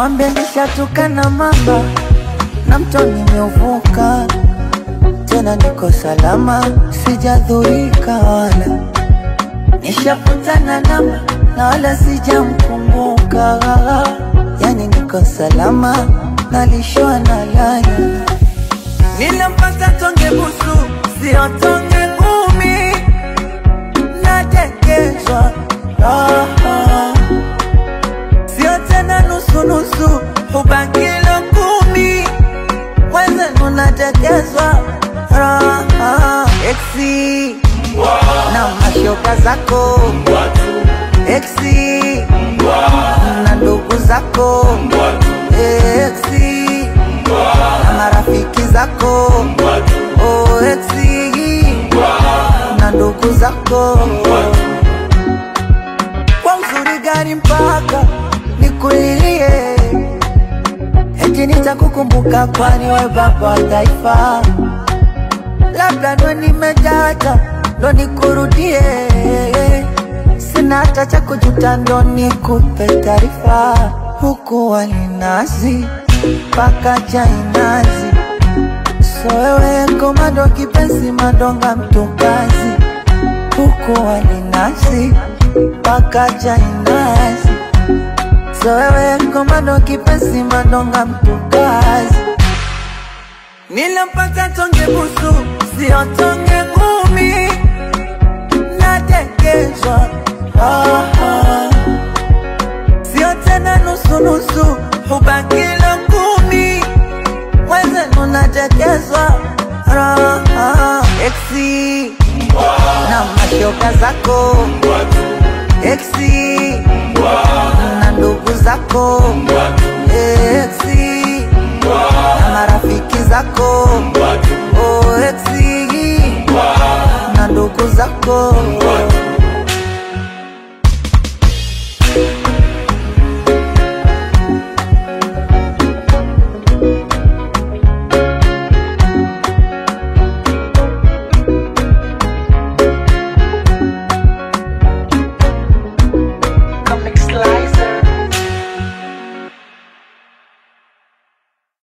Wambe nishatuka na mamba na mto nimeuvuka, tena niko salama, sijadhurika wala. Nishaputana namba na wala sijamkumbuka, yani niko salama, nalishwa na lala. Nilimpata tonge busu, sio tonge ngumi, natekezwa sio tena nusu nusu, ubakilo 10, wenzenu natekezwa Exi na mashoka zako Exi na ndugu zako Exi na marafiki zako Exi na ndugu zako. Kwa uzuri gani mpaka nikulilie, eti nitakukumbuka kwani we baba wa taifa. Labda ndo nimejata ndo nikurudie, sina hata cha kujuta ndo nikupe taarifa. Huku walinazi paka chainazi, so wewe komando kipenzi madonga mtukazi. Huku walinazi paka chainazi, so wewe komando kipenzi madonga mtukazi. Nilimpata tonge busu, sio tonge ngumi, natekezwa sio tena nusu nusu, ubakilo 10, wenzenu natekezwa Exi na mashoka zako Exi na ndugu zako Exi na marafiki zako Exi na ndugu zako.